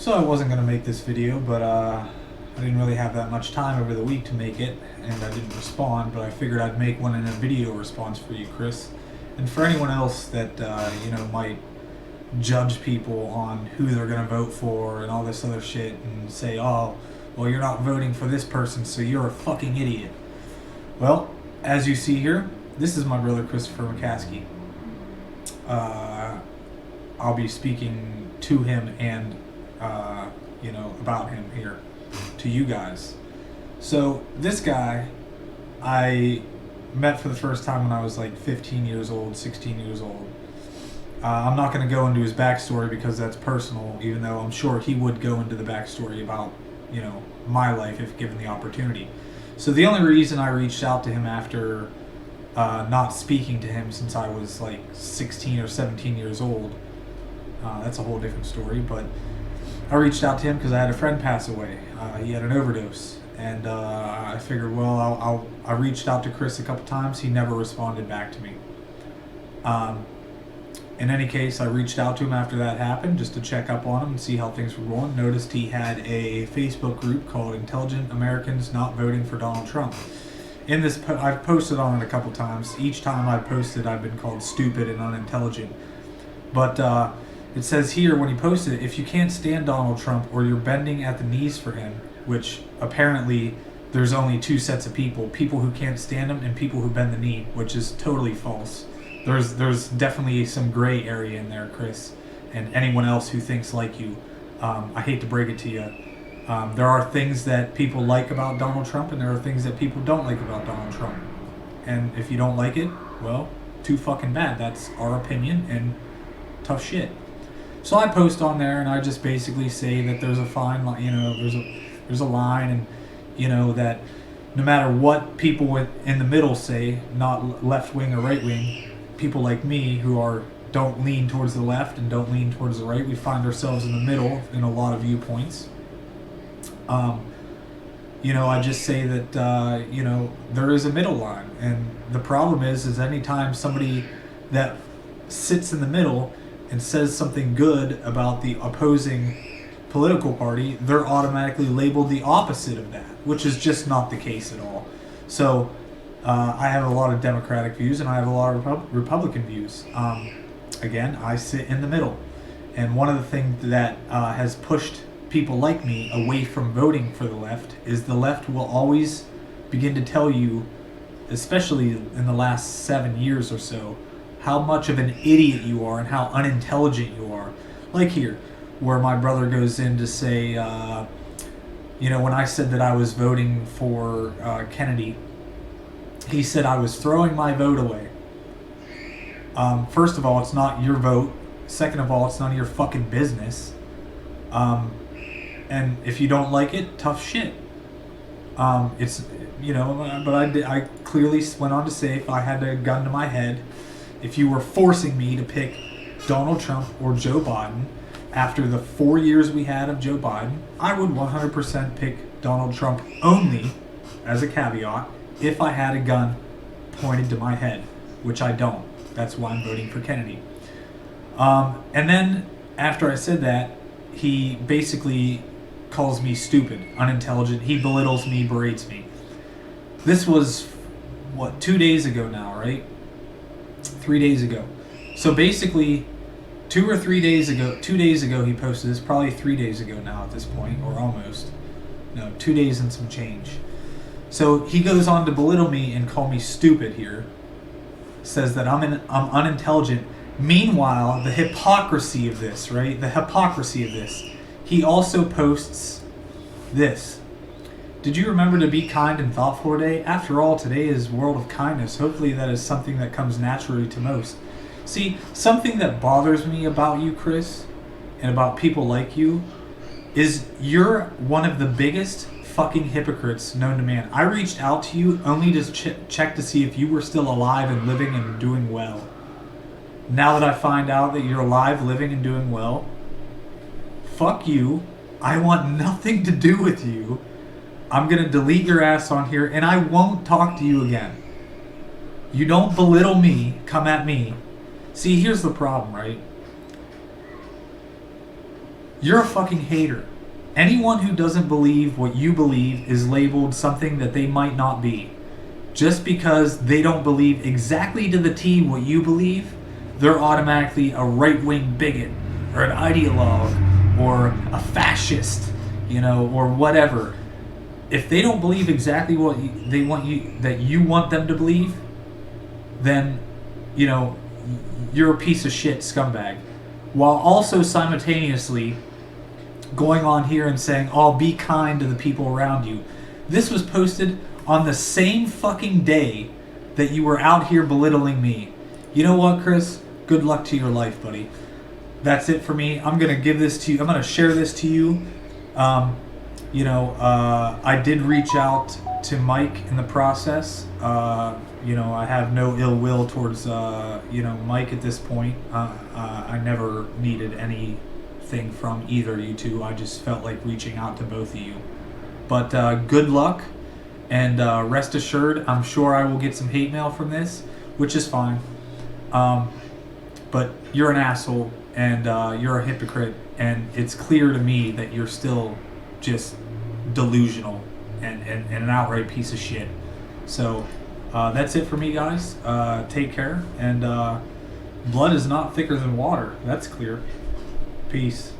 So I wasn't going to make this video, but I didn't really have that much time over the week to make it, and I didn't respond, but I figured I'd make one in a video response for you, Chris. And for anyone else that, might judge people on who they're going to vote for and all this other shit and say, oh, well, you're not voting for this person, so you're a fucking idiot. Well, as you see here, this is my brother Christopher McCaskey. I'll be speaking to him and about him here to you guys. So this guy I met for the first time when I was like 15 years old, 16 years old. I'm not going to go into his backstory because that's personal, even though I'm sure he would go into the backstory about, my life if given the opportunity. So the only reason I reached out to him after not speaking to him since I was like 16 or 17 years old, that's a whole different story, but I reached out to him because I had a friend pass away. He had an overdose, and I figured, well, I reached out to Chris a couple times. He never responded back to me. In any case, I reached out to him after that happened just to check up on him and see how things were going. Noticed he had a Facebook group called Intelligent Americans Not Voting for Donald Trump. In this, I've posted on it a couple times. Each time I've posted, I've been called stupid and unintelligent. But it says here when he posted it, if you can't stand Donald Trump or you're bending at the knees for him, which apparently there's only two sets of people who can't stand him and people who bend the knee, which is totally false. There's definitely some gray area in there, Chris, and anyone else who thinks like you. I hate to break it to you. There are things that people like about Donald Trump, and there are things that people don't like about Donald Trump. And if you don't like it, well, too fucking bad. That's our opinion, and tough shit. So I post on there, and I just basically say that there's a fine line, there's a line, and that no matter what people in the middle say, not left wing or right wing, people like me who don't lean towards the left and don't lean towards the right, we find ourselves in the middle in a lot of viewpoints. I just say that there is a middle line, and the problem is anytime somebody that sits in the middle and says something good about the opposing political party, they're automatically labeled the opposite of that, which is just not the case at all. So I have a lot of Democratic views and I have a lot of Republican views. Again, I sit in the middle, and one of the things that has pushed people like me away from voting for the left is the left will always begin to tell you, especially in the last 7 years or so, how much of an idiot you are and how unintelligent you are. Like here, where my brother goes in to say, when I said that I was voting for Kennedy, he said I was throwing my vote away. First of all, it's not your vote. Second of all, it's none of your fucking business. And if you don't like it, tough shit. But I clearly went on to say if I had a gun to my head, if you were forcing me to pick Donald Trump or Joe Biden, after the 4 years we had of Joe Biden, I would 100% pick Donald Trump only, as a caveat, if I had a gun pointed to my head, which I don't. That's why I'm voting for Kennedy. And then after I said that, he basically calls me stupid, unintelligent. He belittles me, berates me. This was, 2 days ago now, right? 3 days ago. So basically, 2 days ago he posted this, probably 3 days ago now at this point, or almost. No, 2 days and some change. So he goes on to belittle me and call me stupid here. Says that I'm unintelligent. Meanwhile, the hypocrisy of this, right? The hypocrisy of this. He also posts this. Did you remember to be kind and thoughtful today? After all, today is World of Kindness. Hopefully that is something that comes naturally to most. See, something that bothers me about you, Chris, and about people like you, is you're one of the biggest fucking hypocrites known to man. I reached out to you only to check to see if you were still alive and living and doing well. Now that I find out that you're alive, living, and doing well, fuck you. I want nothing to do with you. I'm going to delete your ass on here, and I won't talk to you again. You don't belittle me, come at me. See, here's the problem, right? You're a fucking hater. Anyone who doesn't believe what you believe is labeled something that they might not be. Just because they don't believe exactly to the T what you believe, they're automatically a right-wing bigot or an ideologue or a fascist, or whatever. If they don't believe exactly what they want that you want them to believe, then, you're a piece of shit scumbag. While also simultaneously going on here and saying, "Oh, be kind to the people around you." This was posted on the same fucking day that you were out here belittling me. You know what, Chris? Good luck to your life, buddy. That's it for me. I'm going to give this to you. I'm going to share this to you. I did reach out to Mike in the process. I have no ill will towards, Mike at this point. I never needed anything from either of you two. I just felt like reaching out to both of you. But good luck, and rest assured, I'm sure I will get some hate mail from this, which is fine. But you're an asshole, and you're a hypocrite, and it's clear to me that you're still just delusional and an outright piece of shit. So that's it for me, guys. Take care, and blood is not thicker than water. That's clear. Peace.